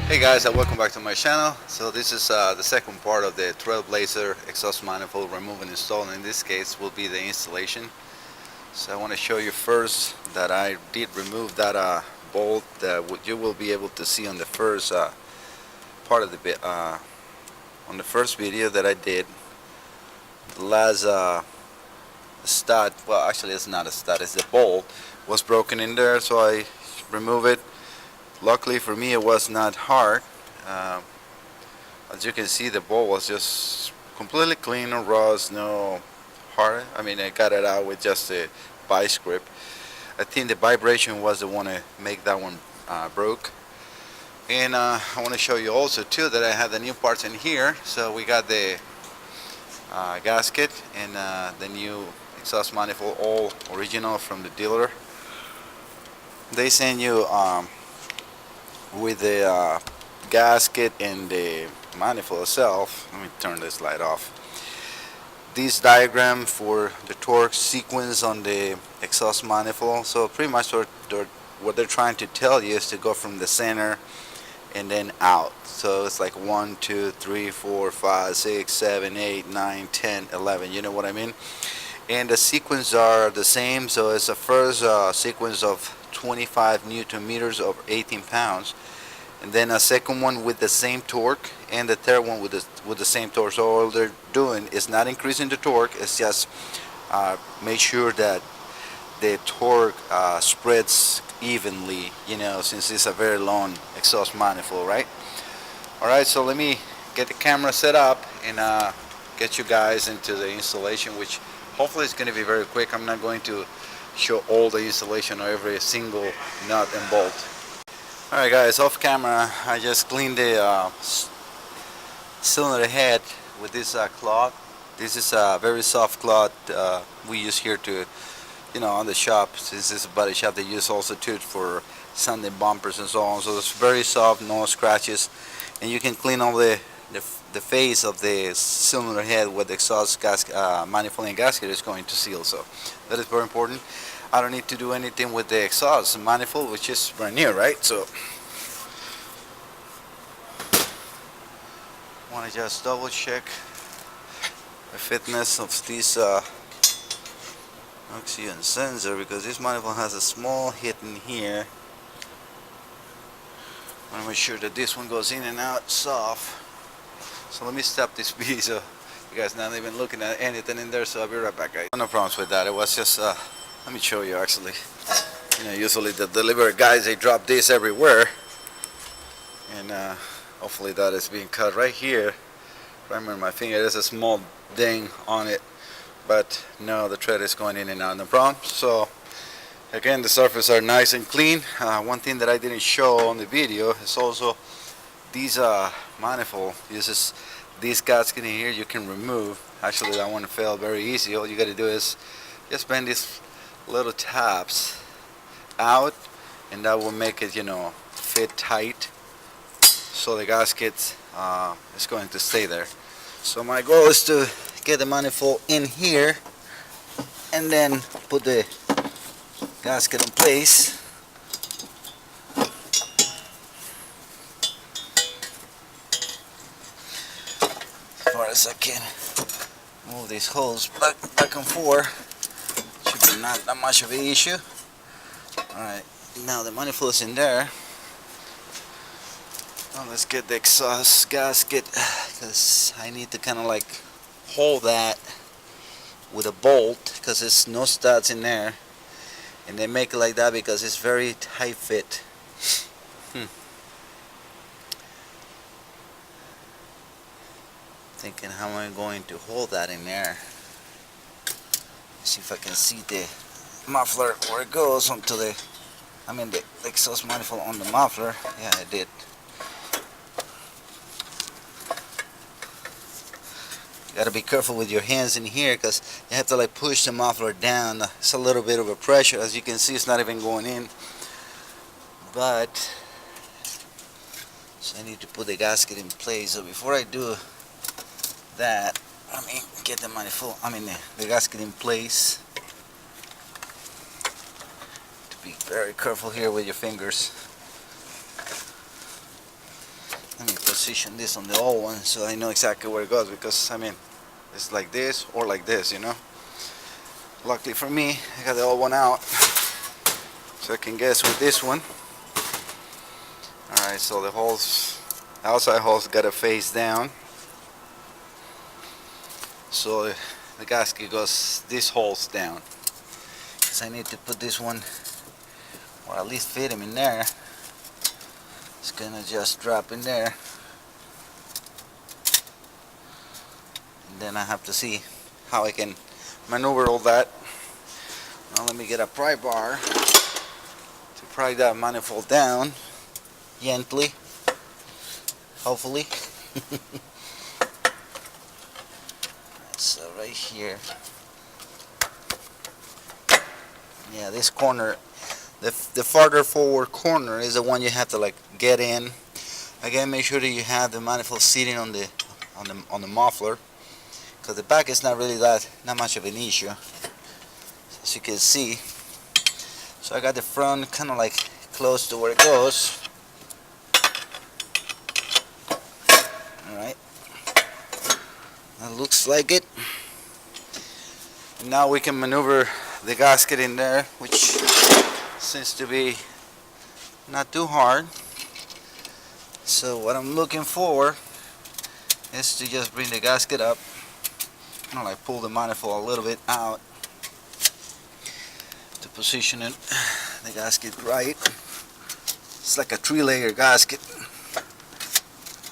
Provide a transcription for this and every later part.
Hey guys, and welcome back to my channel. So this is the second part of the Trailblazer exhaust manifold remove and install. In this case will be the installation. So I want to show you first that I did remove that bolt that you will be able to see on the first part of the on the first video that I did. The last stud, well actually it's not a stud, it's the bolt was broken in there, so I remove it. Luckily for me it was not hard. Uh, as you can see, the bolt was just completely clean, no rust, no hard. I mean, I got it out with just a vice grip. I think the vibration was the one to make that one broke. And I want to show you also too that I have the new parts in here. So we got the gasket and the new exhaust manifold, all original from the dealer. They send you with the gasket and the manifold itself. Let me turn this light off. This diagram for the torque sequence on the exhaust manifold. So pretty much what they're trying to tell you is to go from the center and then out. So it's like 1, 2, 3, 4, 5, 6, 7, 8, 9, 10, 11. You know what I mean? And the sequence are the same. So it's the first sequence of 25 Newton meters over 18 pounds. And then a second one with the same torque, and the third one with the same torque. So all they're doing is not increasing the torque, it's just make sure that the torque spreads evenly, you know, since it's a very long exhaust manifold, right? Alright, so let me get the camera set up and get you guys into the installation, which hopefully is going to be very quick. I'm not going to show all the installation of every single nut and bolt. Alright guys, off camera I just cleaned the cylinder head with this cloth. This is a very soft cloth we use here to, you know, on the shop. Since this is a body shop, they use also too for sanding bumpers and so on. So it's very soft, no scratches, and you can clean all the face of the cylinder head with the exhaust manifold and gasket is going to seal. So that is very important. I don't need to do anything with the exhaust manifold, which is brand new, right? So I want to just double check the fitness of this oxygen sensor, because this manifold has a small hit in here. I want to make sure that this one goes in and out soft. So let me stop this video so you guys not even looking at anything in there. So I'll be right back, guys. No problems with that. It was just let me show you actually. You know, usually the delivery guys, they drop this everywhere, and hopefully that is being cut right here. Right under my finger, there's a small ding on it, but no, the thread is going in and out, no problem. So again, the surfaces are nice and clean. One thing that I didn't show on the video is also these manifold uses this gasket in here. You can remove. Actually, that one fell very easy. All you got to do is just bend these little tabs out, and that will make it, you know, fit tight, so the gasket is going to stay there. So my goal is to get the manifold in here and then put the gasket in place. As far as I can move these holes back and forth, should be not that much of an issue. Alright, now the manifold is in there. Now let's get the exhaust gasket, because I need to kind of like hold that with a bolt, because there's no studs in there, and they make it like that because it's very tight fit. Thinking how am I going to hold that in there. See if I can see the muffler where it goes onto the, I mean the exhaust manifold on the muffler. Yeah, I did. You gotta be careful with your hands in here, because you have to like push the muffler down. It's a little bit of a pressure. As you can see, it's not even going in. But so I need to put the gasket in place. So before I do that, let me get the manifold, the gasket in place. To be very careful here with your fingers. Let me position this on the old one so I know exactly where it goes, because I mean it's like this or like this, you know. Luckily for me, I got the old one out, so I can guess with this one. Alright, so the holes, outside holes gotta face down. So the gasket goes this holes down. Because I need to put this one, or at least fit him in there. It's gonna just drop in there. And then I have to see how I can maneuver all that. Now let me get a pry bar to pry that manifold down gently, hopefully. So right here, yeah, this corner, the farther forward corner is the one you have to like get in. Again, make sure that you have the manifold sitting on the muffler, because the back is not really not much of an issue, as you can see. So I got the front kind of like close to where it goes. Alright, that looks like it. And now we can maneuver the gasket in there, which seems to be not too hard. So what I'm looking for is to just bring the gasket up. I'm gonna like pull the manifold a little bit out to position it, the gasket right. It's like a 3-layer gasket.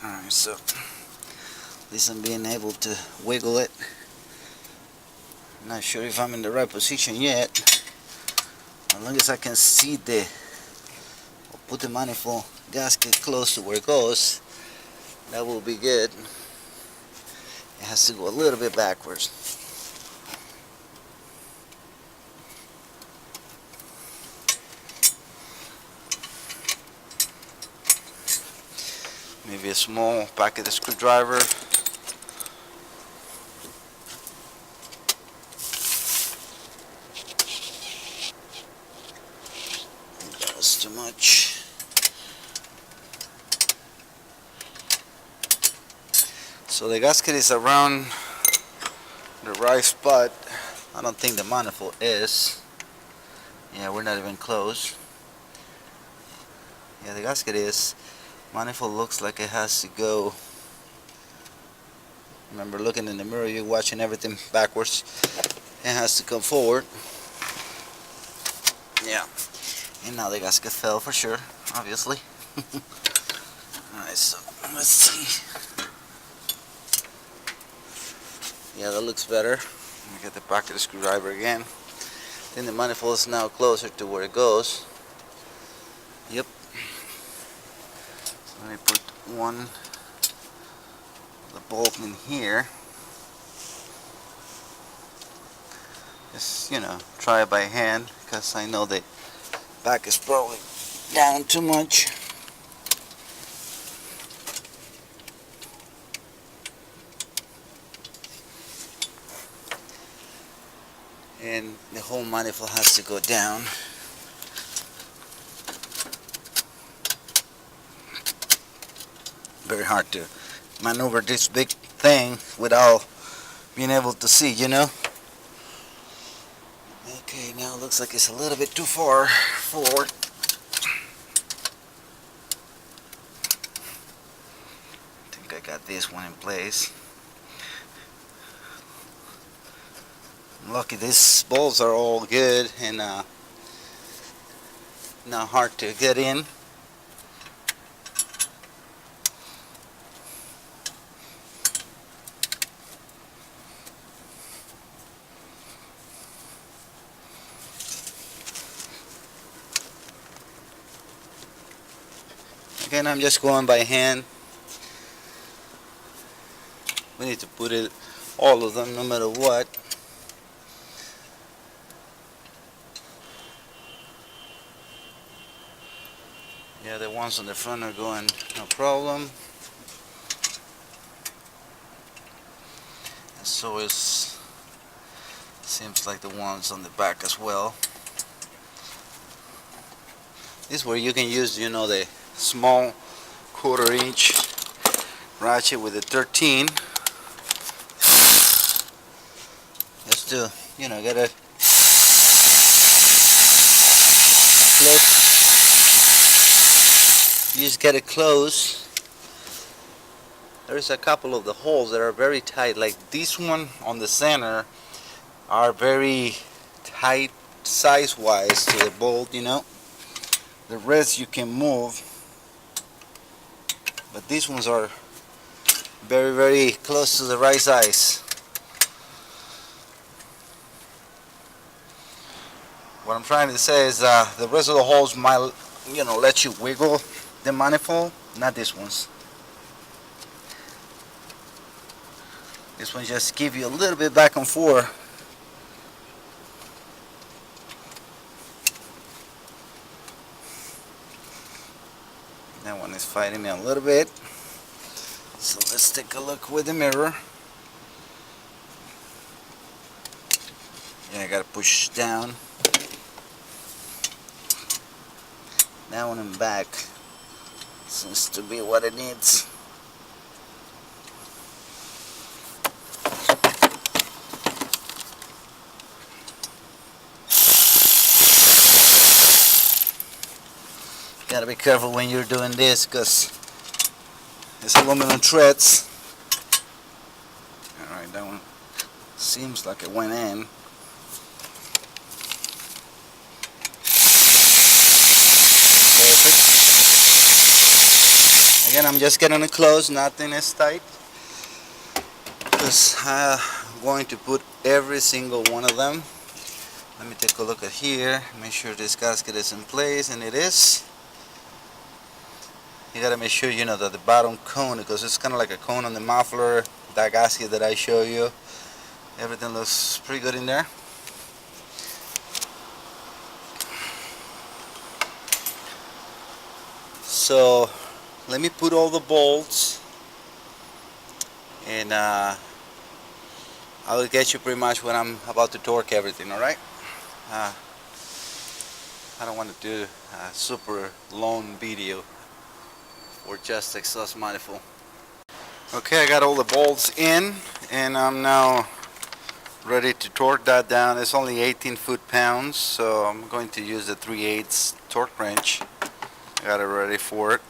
Alright, so at least I'm being able to wiggle it. I'm not sure if I'm in the right position yet. As long as I can see or put the manifold gasket close to where it goes, that will be good. It has to go a little bit backwards. Maybe a small pocket screwdriver. That's too much. So the gasket is around the right spot. I don't think the manifold is. Yeah, we're not even close. Yeah, the gasket is. Manifold looks like it has to go. Remember, looking in the mirror, you're watching everything backwards. It has to come forward. Yeah. And now the gasket fell for sure, obviously. Alright, so let's see. Yeah, that looks better. Let me get the pocket screwdriver again. Then the manifold is now closer to where it goes. Yep. So let me put the bolt in here. Just, you know, try it by hand, because I know the back is probably down too much. And the whole manifold has to go down. Very hard to maneuver this big thing without being able to see, you know. Okay, now it looks like it's a little bit too far forward. I think I got this one in place. I'm lucky these bolts are all good and not hard to get in. Again, I'm just going by hand. We need to put it, all of them, no matter what. Yeah, the ones on the front are going no problem. And so seems like the ones on the back as well. This is where you can use, you know, the small 1/4 inch ratchet with the 13. Just to, get it close. You just get it close. There's a couple of the holes that are very tight, like this one on the center are very tight size wise to the bolt, the rest you can move, but these ones are very, very close to the right size. What I'm trying to say is the rest of the holes might, let you wiggle the manifold, not these ones. This one just give you a little bit back and forth. That one is fighting me a little bit. So let's take a look with the mirror. Yeah, I gotta push down. That one in back seems to be what it needs. Gotta be careful when you're doing this because it's aluminum threads. Alright, that one seems like it went in. Perfect. Again, I'm just getting it close, nothing is tight. Because I'm going to put every single one of them. Let me take a look at here, make sure this gasket is in place, and it is. You gotta make sure that the bottom cone, because it's kind of like a cone on the muffler, that gasket that I show you, everything looks pretty good in there. So let me put all the bolts, and I will get you pretty much when I'm about to torque everything. Alright, I don't want to do a super long video or just exhaust manifold. Okay, I got all the bolts in, and I'm now ready to torque that down. It's only 18 foot-pounds, so I'm going to use the 3/8 torque wrench. I got it ready for it.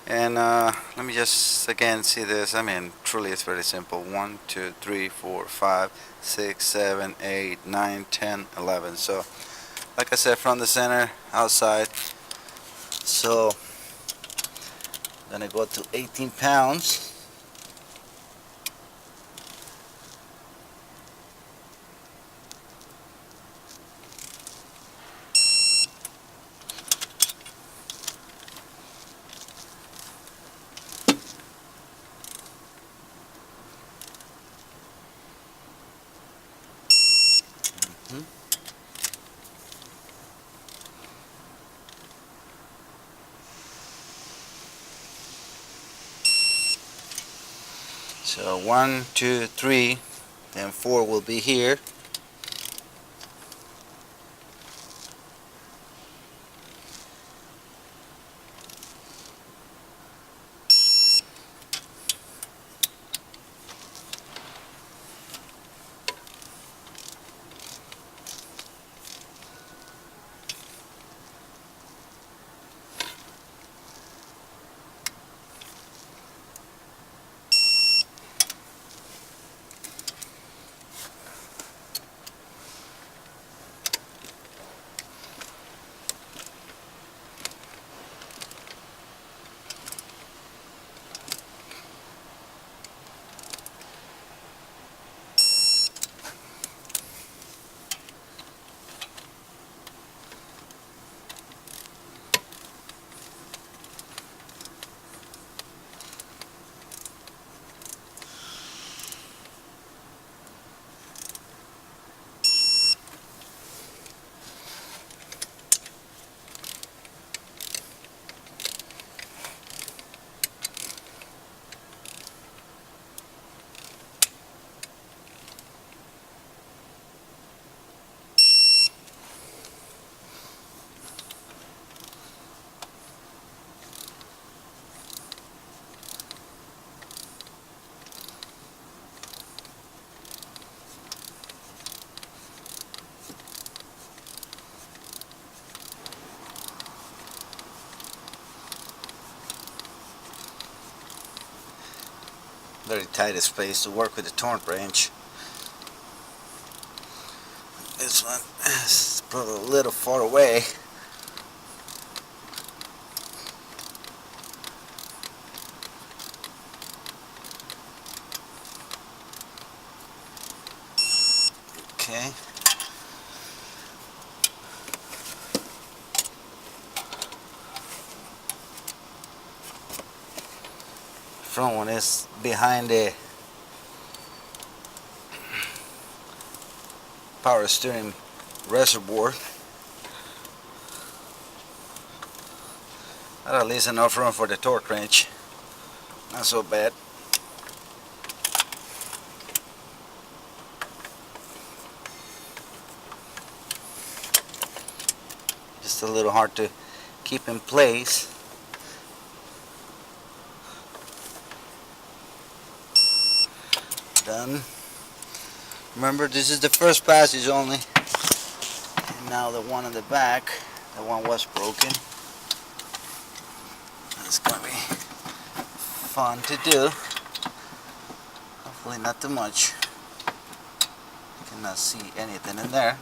And let me just again see this. I mean, truly it's very simple. 1, 2, 3, 4, 5, 6, 7, 8, 9, 10, 11. So like I said, from the center, outside. So then I go to 18 pounds. So 1, 2, 3, then 4 will be here. very tight space to work with the torque wrench. This one is probably a little far away. Okay. Front one is behind the power steering reservoir. That at least enough room for the torque wrench. Not so bad. Just a little hard to keep in place. Done. Remember, this is the first passage only. And now the one in the back, the one was broken. It's gonna be fun to do. Hopefully not too much. Cannot see anything in there.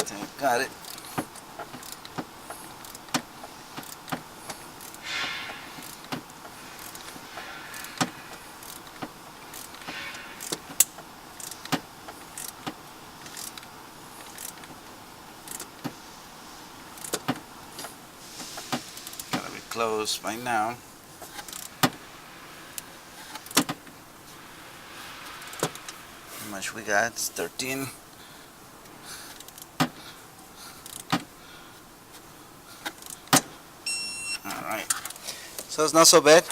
Okay, got it. Closed by now. How much we got? It's 13. Alright. So it's not so bad.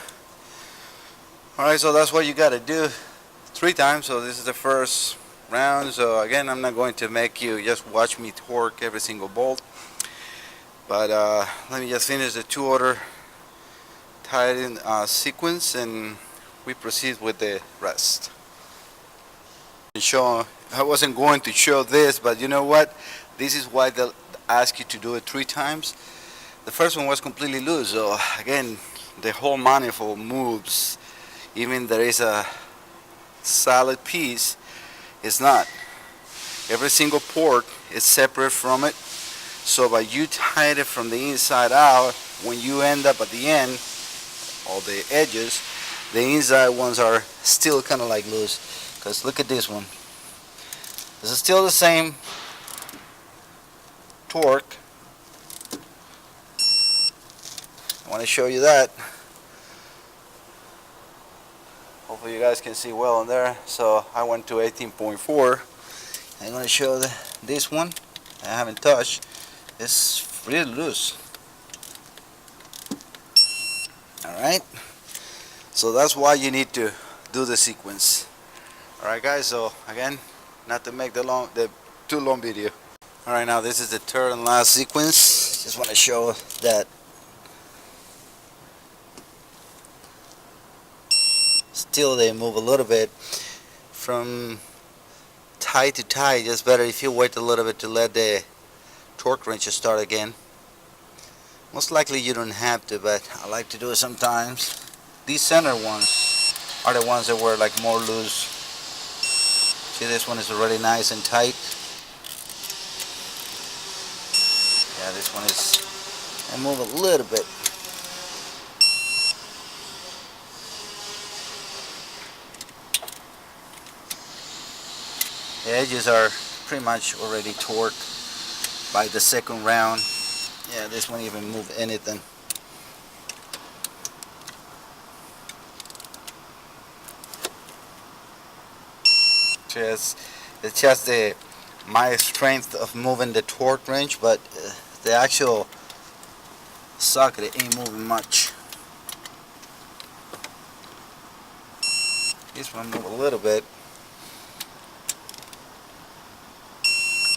Alright, so that's what you gotta do 3 times. So this is the first round. So again, I'm not going to make you just watch me torque every single bolt. But let me just finish the 2 order tied-in sequence and we proceed with the rest. I wasn't going to show this, but you know what? This is why they'll ask you to do it 3 times. The first one was completely loose, so again, the whole manifold moves. Even there is a solid piece, it's not. Every single port is separate from it. So by you tied it from the inside out, when you end up at the end, all the edges, the inside ones are still kind of like loose. Because look at this one. This is still the same torque. I want to show you that. Hopefully you guys can see well in there. So I went to 18.4. I'm going to show this one. I haven't touched. It's really loose. Alright, so that's why you need to do the sequence. Alright guys, so again, not to make the too long video. Alright, now this is the third and last sequence. Just want to show that still they move a little bit from tie to tie. Just better if you wait a little bit to let the torque wrench start again. Most likely you don't have to, but I like to do it sometimes. These center ones are the ones that were like more loose. See, this one is already nice and tight. Yeah, this one is, I move a little bit. The edges are pretty much already torqued by the second round. Yeah, this won't even move anything. It's just my strength of moving the torque wrench, but the actual socket ain't moving much. This one moved a little bit.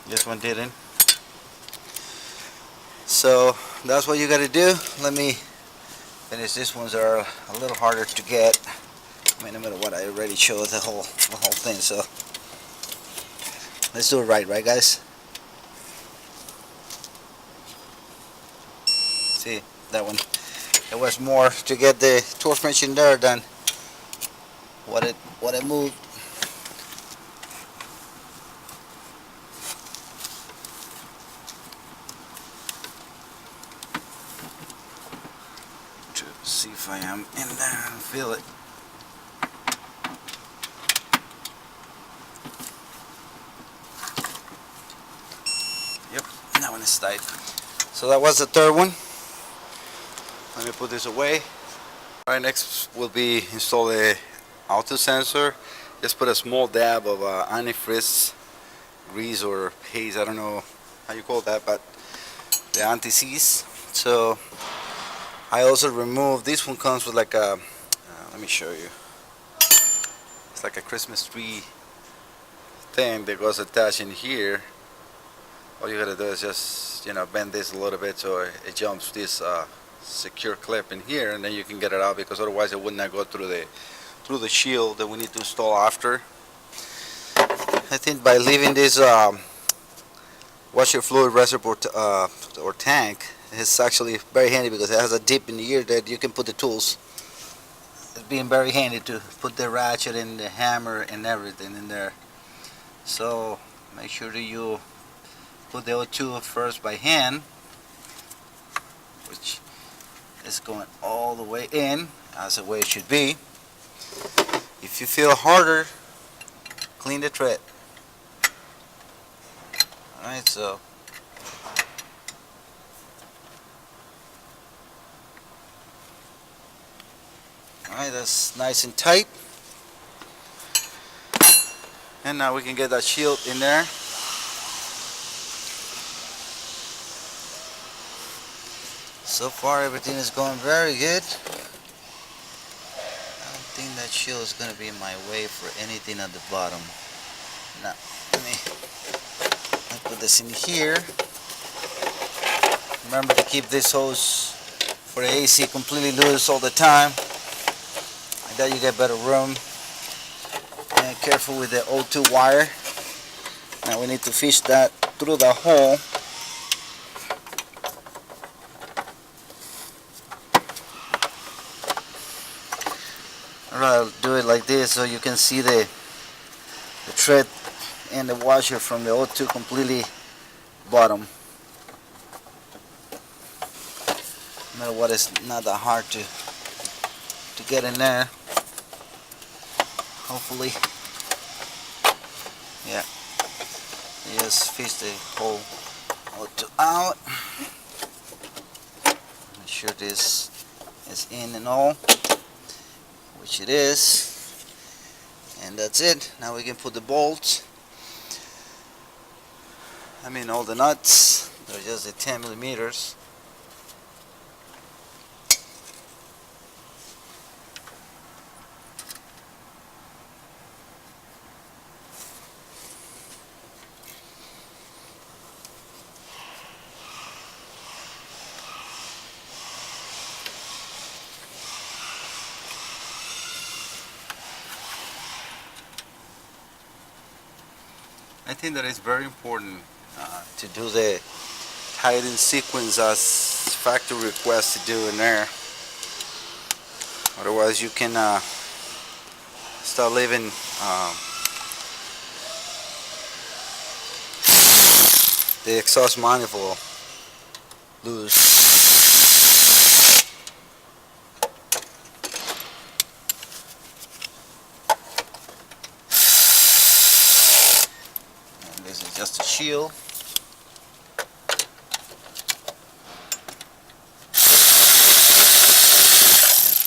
This one didn't. So that's what you got to do. Let me finish. These ones are a little harder to get. I mean, no matter what, I already showed the whole thing. So let's do it right, guys? See that one? it was more to get the torque wrench in there than what it moved. To see if I am in there and feel it. Yep, that one is tight. So that was the third one. Let me put this away. Alright, next will be install the auto sensor. Just put a small dab of antifreeze grease or haze, I don't know how you call that, but the anti-seize. So I also removed, this one comes with like a, let me show you. It's like a Christmas tree thing that goes attached in here. All you gotta do is just, bend this a little bit so it jumps this secure clip in here, and then you can get it out, because otherwise it would not go through the shield that we need to install after. I think by leaving this washer fluid reservoir or tank, it's actually very handy because it has a dip in here that you can put the tools. It's being very handy to put the ratchet and the hammer and everything in there. So make sure that you put the O2 first by hand, which is going all the way in, as the way it should be. If you feel harder, clean the tread. Alright, so alright, that's nice and tight. And now we can get that shield in there. So far everything is going very good. I don't think that shield is going to be in my way for anything at the bottom. Now, let me put this in here. Remember to keep this hose for the AC completely loose all the time. Like that you get better room. And careful with the O2 wire. Now we need to fish that through the hole. I'll do it like this so you can see the tread and the washer from the O2 completely bottom. No matter what, it's not that hard to get in there. Hopefully, yeah. You just fish the whole O2 out. Make sure this is in and all, which it is. And that's it. Now we can put the bolts. I mean all the nuts. They're just the 10 millimeters. I think that it's very important to do the tighten sequence as factory requests to do in there. Otherwise you can start leaving the exhaust manifold loose. This is just a shield. This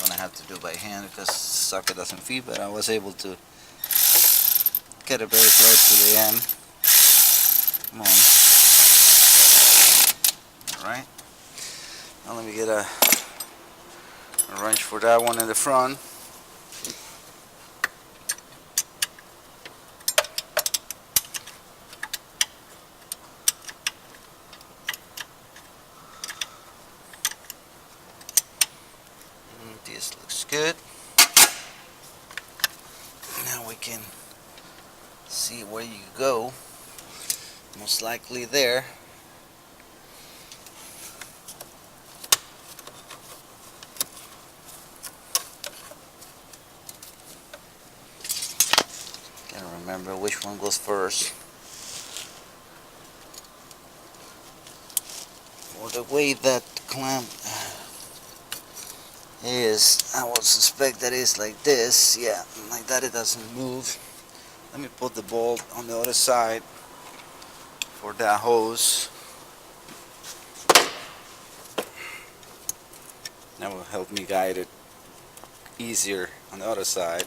one I have to do by hand because the socket doesn't fit, but I was able to get it very close to the end. Come on. Alright. Now let me get a wrench for that one in the front. This looks good. Now we can see where you go. Most likely there. remember which one goes first. For the way that clamp is, I would suspect that it's like this. Yeah, like that it doesn't move. Let me put the bolt on the other side for that hose. That will help me guide it easier on the other side.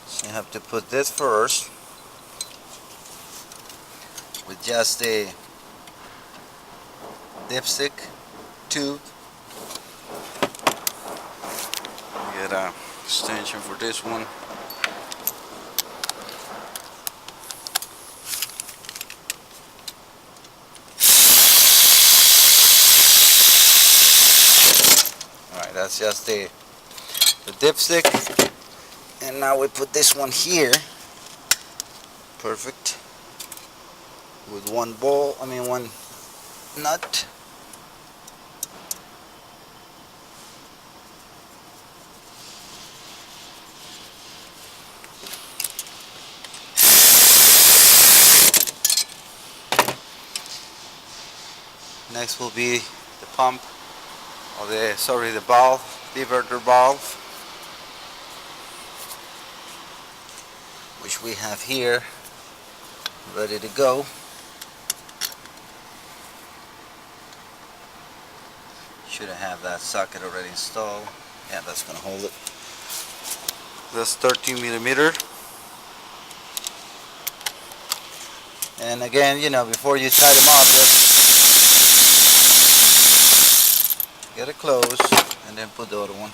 So you have to put this first with just a dipstick tube. Get a extension for this one. Alright, that's just the dipstick. And now we put this one here. Perfect. With one one nut. Next will be the pump, or the valve, diverter valve, which we have here, ready to go. Should have that socket already installed. Yeah, that's gonna hold it. That's 13 millimeter. And again, before you tie them up, just get it closed and then put the other one.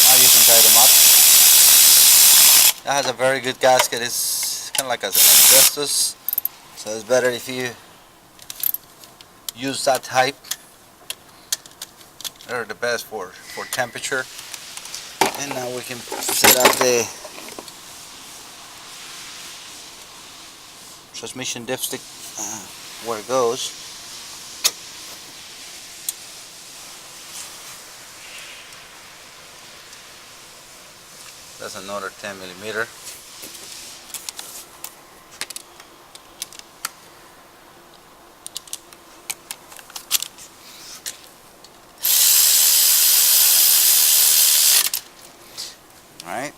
Now you can tie them up. That has a very good gasket. It's kind of like asbestos, so it's better if you use that type. They're the best for temperature. And now we can set up the transmission dipstick where it goes. That's another 10 millimeter. Alright.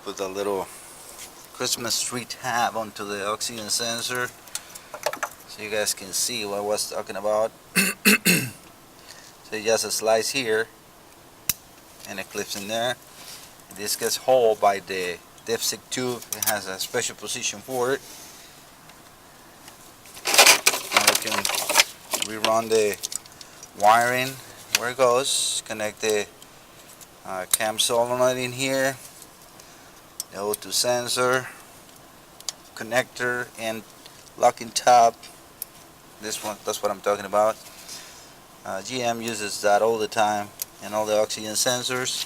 Put the little Christmas tree tab onto the oxygen sensor so you guys can see what I was talking about. So it just slides here and it clips in there. This gets held by the dipstick tube. It has a special position for it. Now we can rerun the wiring where it goes. Connect the cam solenoid in here, the O2 sensor, connector, and locking tab. This one, that's what I'm talking about. GM uses that all the time, and all the oxygen sensors.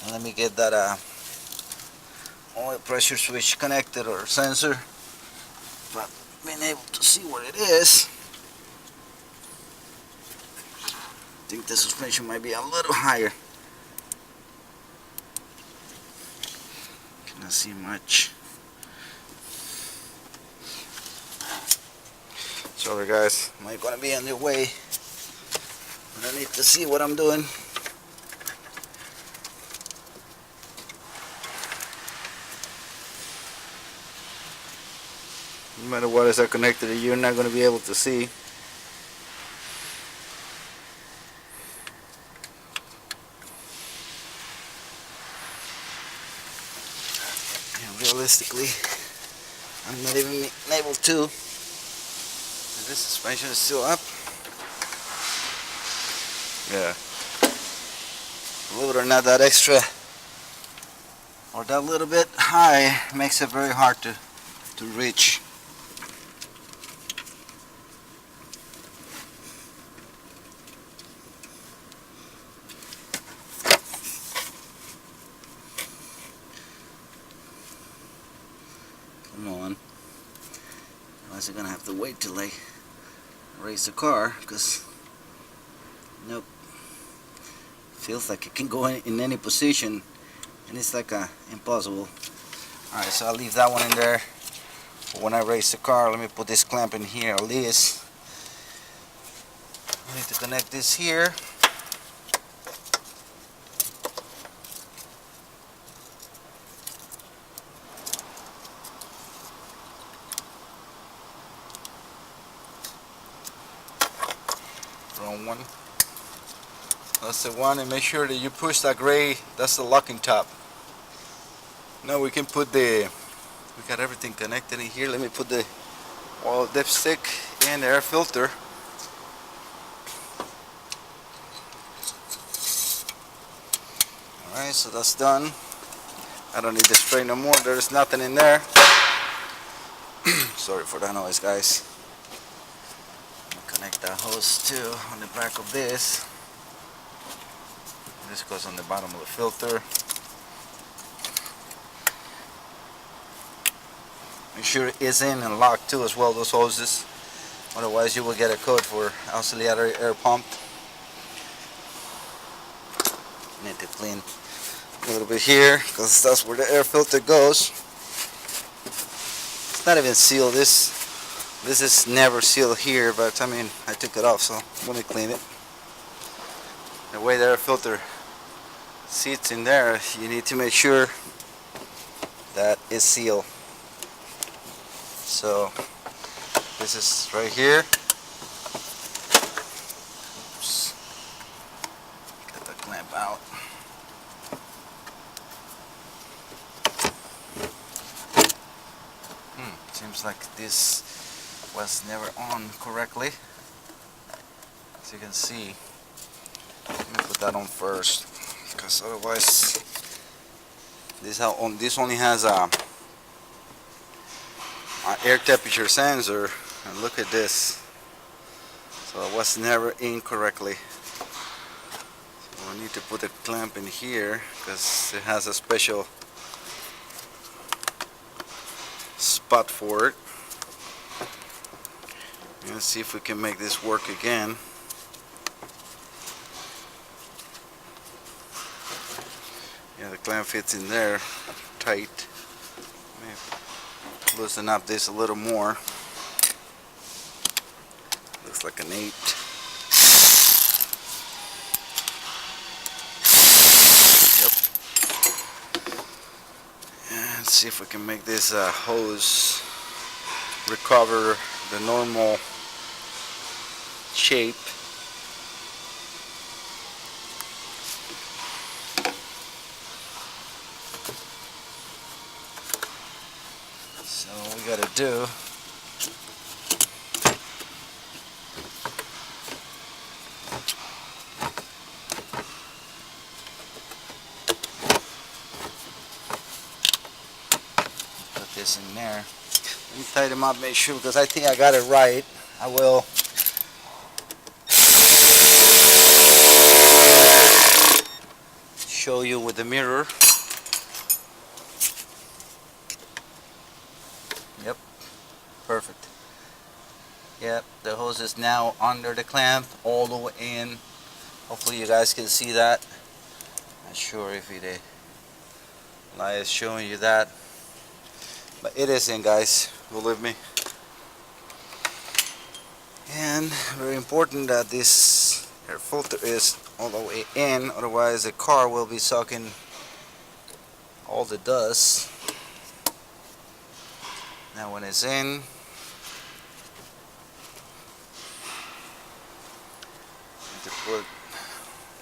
And let me get that oil pressure switch connected, or sensor, but being able to see what it is. I think the suspension might be a little higher. Cannot see much. Sorry guys, am I gonna be in the way? I need to see what I'm doing. No matter what is connected, you're not going to be able to see. And realistically, I'm not even able to. This suspension is still up. Yeah. Believe it or not, that extra or that little bit high makes it very hard to reach. Come on. Otherwise I'm gonna have to wait till I raise the car, because nope. Feels like it can go in any position, and it's like impossible. Alright, so I'll leave that one in there. But when I raise the car, let me put this clamp in here at least. I need to connect this here. Wrong one. That's the one, and make sure that you push that gray, that's the locking top. Now we can put we got everything connected in here. Let me put the oil dipstick and the air filter. Alright, so that's done. I don't need the spray no more, there's nothing in there. Sorry for that noise, guys. Connect that hose too on the back of this. This goes on the bottom of the filter. Make sure it is in and locked too as well, those hoses. Otherwise you will get a code for auxiliary air pump. Need to clean a little bit here, because that's where the air filter goes. It's not even sealed. This is never sealed here, but I mean, I took it off, so let me clean it. The way the air filter sits in there, you need to make sure that it's sealed. So this is right here. Oops. Get the clamp out. Seems like this was never on correctly. As you can see, let me put that on first, because otherwise this only has a air temperature sensor, and look at this. So it was never in correctly. So I need to put a clamp in here, because it has a special spot for it. Let's see if we can make this work again. Yeah, the clamp fits in there tight. Let me loosen up this a little more. Looks like an 8. Yep. And let's see if we can make this hose recover the normal shape. So what we gotta do, put this in there. Let me tighten them up, make sure, because I think I got it right. I will. Show you with the mirror. Yep, perfect. Yep, the hose is now under the clamp all the way in. Hopefully you guys can see that. Not sure if the light is showing you that, but it is in, guys, believe me. And very important that this air filter is all the way in, otherwise the car will be sucking all the dust. Now when it's in, to put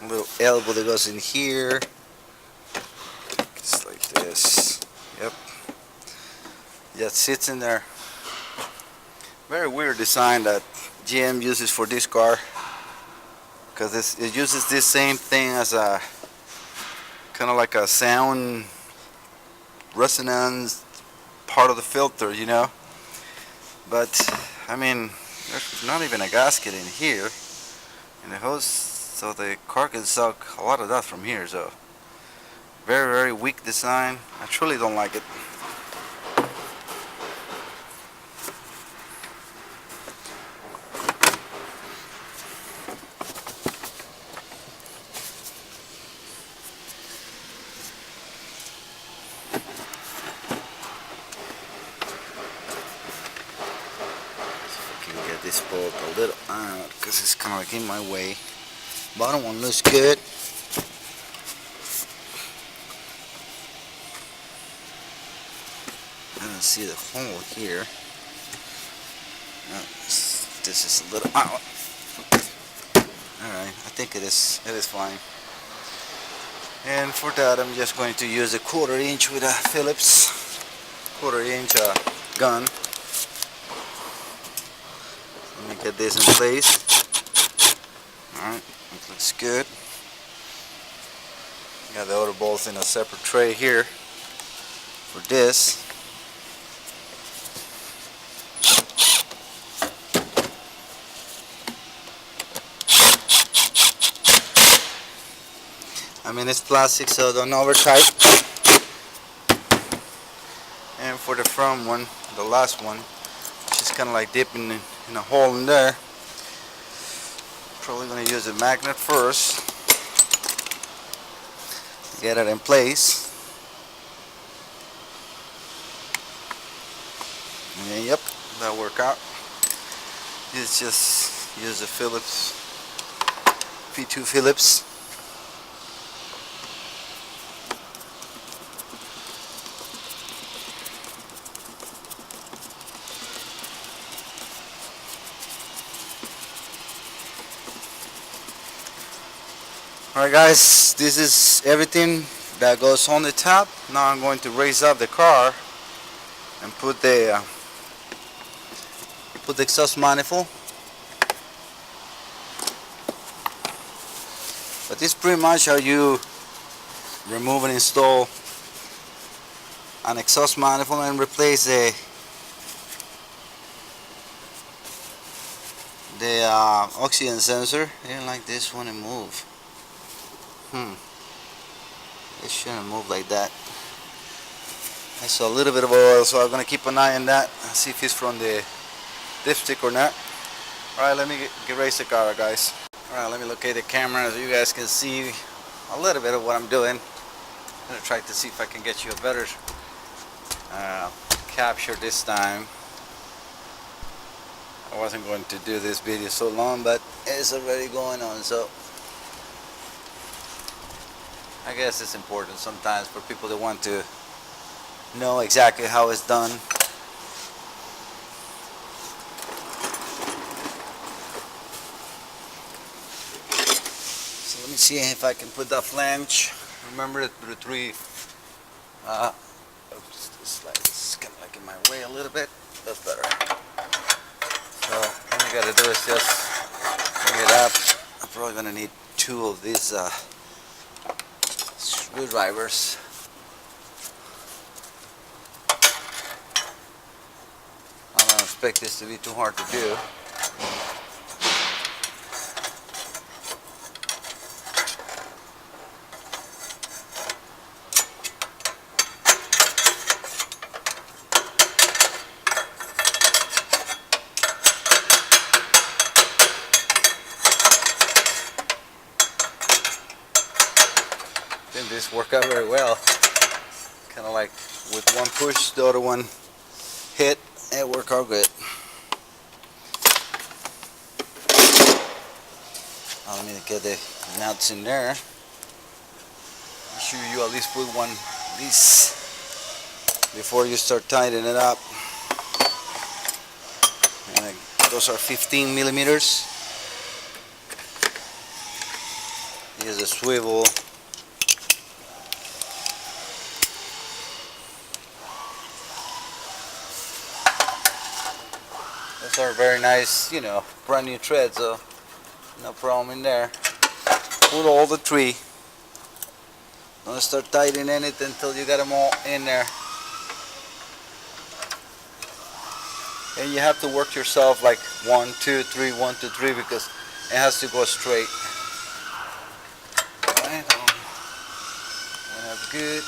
a little elbow that goes in here, just like this. Yep. just sits in there. Very weird design that GM uses for this car, because it uses this same thing as a kind of like a sound resonance part of the filter, you know. But I mean, there's not even a gasket in here in the hose, so the car can suck a lot of dust from here. So very, very weak design. I truly don't like it. This bolt a little out because it's kind of like in my way. Bottom one looks good. I don't see the hole here. This is a little out. Alright, I think it is fine. And for that I'm just going to use a 1/4 inch with a Phillips 1/4 inch gun. Let me get this in place. Alright, it looks good. Got the other bolts in a separate tray here for this. I mean, it's plastic, so don't over tight. And for the front one, the last one, just kind of like dipping in a hole in there. Probably going to use a magnet first. Get it in place. And yep, that'll work out. It's just use a Phillips P2 Phillips. Alright guys, this is everything that goes on the top. Now I'm going to raise up the car and put the exhaust manifold. But this is pretty much how you remove and install an exhaust manifold and replace the oxygen sensor. I didn't like this one to move. It shouldn't move like that. I saw a little bit of oil, so I'm gonna keep an eye on that and see if it's from the dipstick or not. Alright, let me erase the car, guys. Alright, let me locate the camera so you guys can see a little bit of what I'm doing. I'm gonna try to see if I can get you a better capture this time. I wasn't going to do this video so long, but it's already going on, so I guess it's important sometimes for people that want to know exactly how it's done. So let me see if I can put that flange. Remember the three. Oops, this light is kind of like in my way a little bit. That's better. So all you gotta do is just bring it up. I'm probably gonna need 2 of these screwdrivers. I don't expect this to be too hard to do. Didn't this work out very well? Kind of like with one push, the other one hit. It worked out good. Let me get the nuts in there. Make sure you at least put one of these before you start tightening it up. And those are 15 millimeters. Here's a swivel. Those are very nice, you know, brand new treads, so no problem in there. Pull all the three. Don't start tightening anything until you got them all in there. And you have to work yourself like 1, 2, 3, 1, 2, 3 because it has to go straight. Alright, that's good.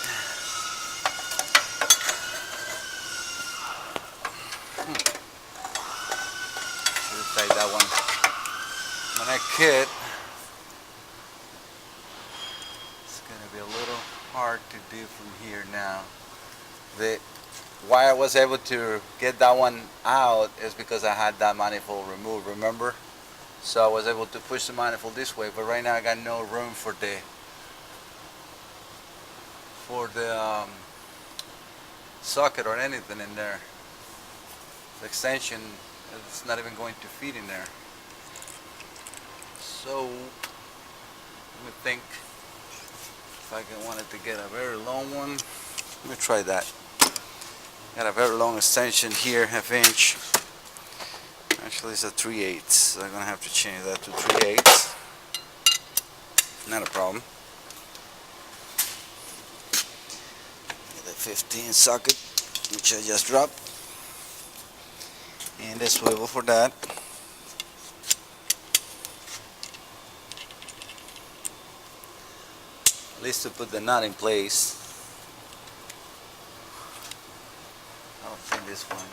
Should have tied that one. When I kit, it's gonna be a little hard to do from here now. Why I was able to get that one out is because I had that manifold removed, remember? So I was able to push the manifold this way, but right now I got no room for the socket or anything in there. The extension is not even going to fit in there. So let me think if I wanted to get a very long one. Let me try that. Got a very long extension here, half-inch. Actually, it's a 3/8, so I'm gonna have to change that to 3/8. Not a problem. The 15 socket, which I just dropped, and the swivel for that. At least to put the nut in place. I don't think this one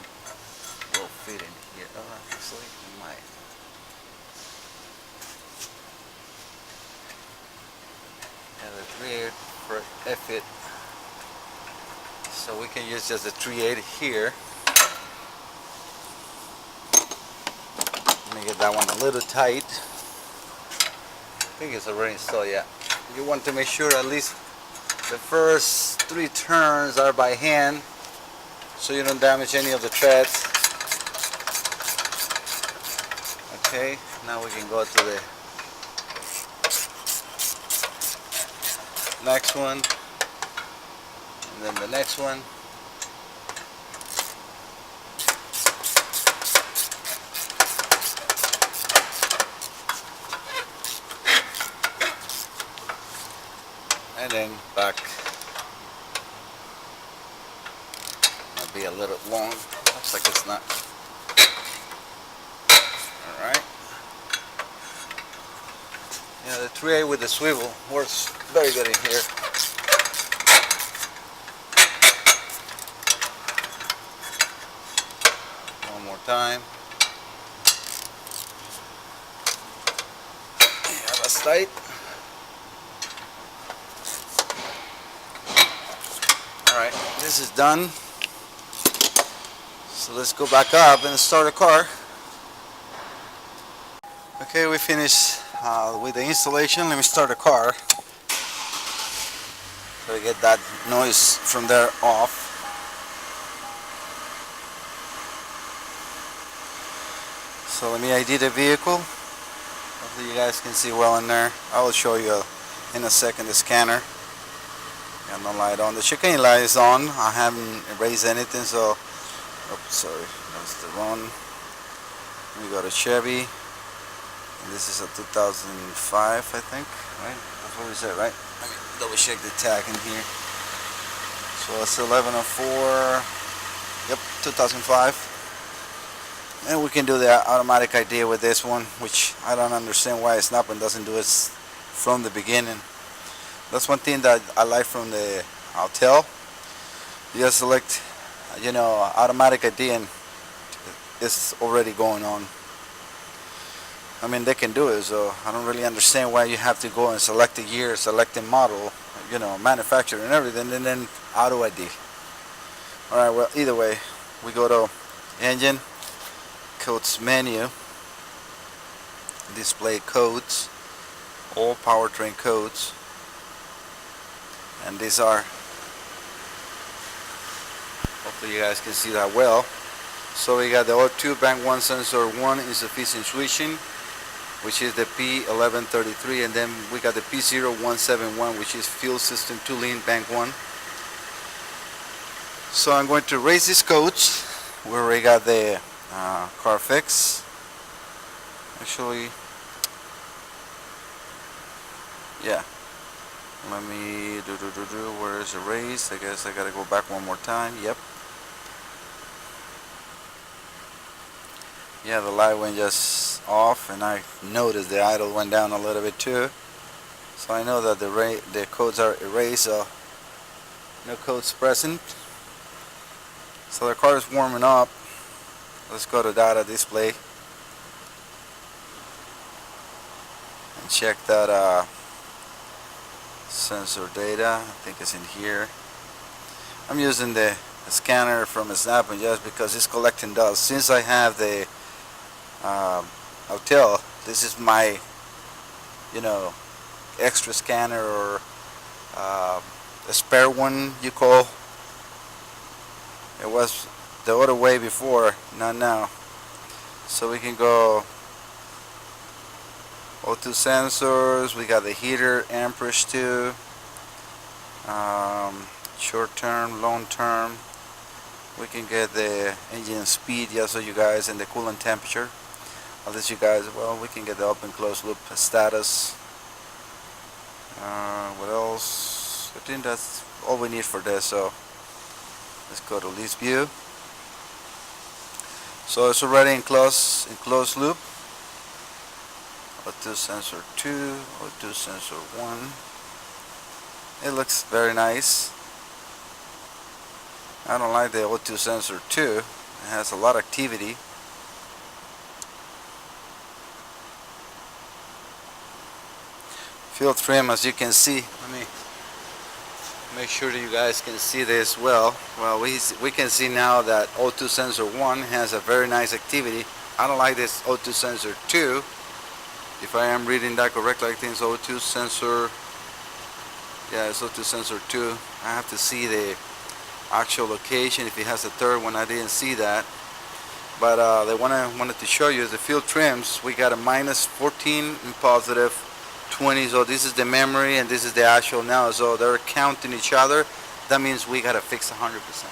will fit in here. Oh, actually, it might. Yeah, the 3/8 for a fit. So we can use just the 3/8 here. Let me get that one a little tight. I think it's already installed, yeah. You want to make sure at least the first 3 turns are by hand, so you don't damage any of the threads. Okay, now we can go to the next one, and then the next one. And then back. Might be a little long. Looks like it's not. Alright. Yeah, the 3/8 with the swivel works very good in here. One more time. Yeah, that's tight. Alright, this is done. So let's go back up and start the car. Okay, we finished with the installation. Let me start the car. So we get that noise from there off. So let me ID the vehicle. Hopefully you guys can see well in there. I will show you in a second the scanner. Got no light on. The chicane light is on. I haven't erased anything, so oops, sorry, that's the wrong. We got a Chevy, and this is a 2005, I think, right? That's what we said, right? Let me double check the tag in here. So it's 1104. Yep, 2005. And we can do the automatic ID with this one, which I don't understand why Snap-on doesn't do it from the beginning. That's one thing that I like from the Autel. You just select, you know, automatic ID and it's already going on. I mean, they can do it, so I don't really understand why you have to go and select the year, select the model, you know, manufacturer and everything, and then auto ID. Alright, well, either way, we go to engine, codes menu, display codes, all powertrain codes. And these are, hopefully you guys can see that well. So we got the O2 bank 1 sensor 1 insufficient switching, which is the P1133, and then we got the P0171, which is fuel system 2 lean bank 1. So I'm going to raise these codes. We already got the car fix. Actually, yeah. Let me where is erase? I guess I gotta go back one more time. Yep. Yeah, the light went just off, and I noticed the idle went down a little bit too. So I know that the codes are erased, so no codes present. So the car is warming up. Let's go to data display and check that sensor data. I think it's in here. I'm using the scanner from Snap just because it's collecting dust. Since I have the hotel, this is my extra scanner, or a spare one you call. It was the other way before, not now. So we can go O2 sensors. We got the heater amperage too, short term, long term. We can get the engine speed just so you guys, and the coolant temperature. Unless you guys, well, we can get the open closed loop status. What else? I think that's all we need for this. So let's go to list view. So it's already in closed loop. O2 sensor 2, O2 sensor 1. It looks very nice. I don't like the O2 sensor 2. It has a lot of activity. Field trim, as you can see. Let me make sure that you guys can see this well. Well, we can see now that O2 sensor 1 has a very nice activity. I don't like this O2 sensor 2. If I am reading that correctly, I think it's O2 sensor. Yeah, it's O2 sensor 2. I have to see the actual location. If it has a third one, I didn't see that. But the one I wanted to show you is the field trims. We got a minus 14 and positive 20. So this is the memory and this is the actual now. So they're counting each other. That means we gotta fix 100%.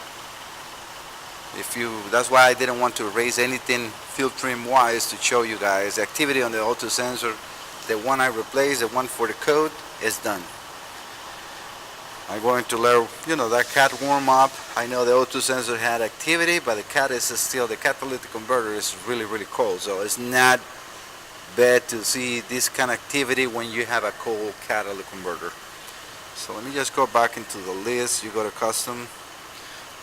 That's why I didn't want to erase anything field trim wise to show you guys the activity on the O2 sensor. The one I replaced, the one for the code, is done. I'm going to let that cat warm up. I know the O2 sensor had activity, but the catalytic converter is really cold, so it's not bad to see this kind of activity when you have a cold catalytic converter. So let me just go back into the list. You go to custom.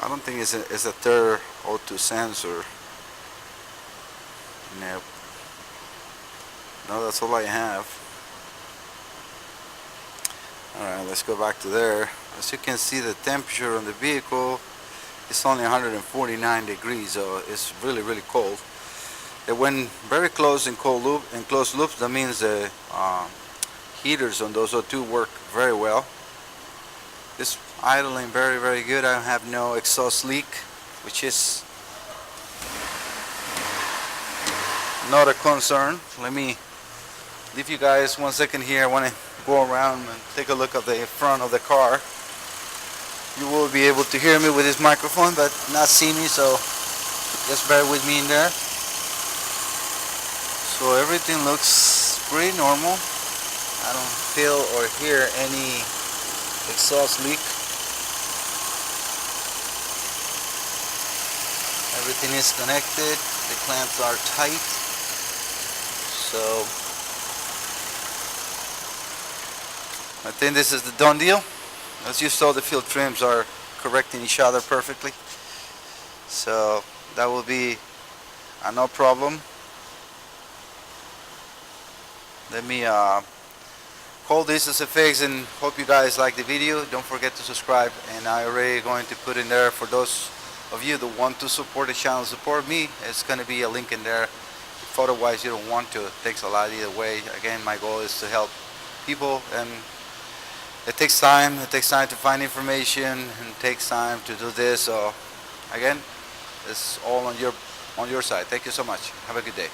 I don't think it's a third O2 sensor. Nope. No, that's all I have. Alright, let's go back to there. As you can see, the temperature on the vehicle is only 149 degrees, so it's really cold. It went very close in closed loops. That means the heaters on those O2 work very well. It's idling very good. I have no exhaust leak, which is not a concern. Let me leave you guys 1 second here. I want to go around and take a look at the front of the car. You will be able to hear me with this microphone, but not see me, so just bear with me in there. So everything looks pretty normal. I don't feel or hear any exhaust leak. Everything is connected. The clamps are tight. So I think this is the done deal. As you saw, the field trims are correcting each other perfectly. So that will be no problem. Let me call this as a fix, and hope you guys like the video. Don't forget to subscribe, and I already going to put in there for those of you that want to support the channel, support me. It's going to be a link in there. If otherwise you don't want to, it takes a lot either way. Again, my goal is to help people, and it takes time. It takes time to find information, and it takes time to do this. So again, it's all on your side. Thank you so much. Have a good day.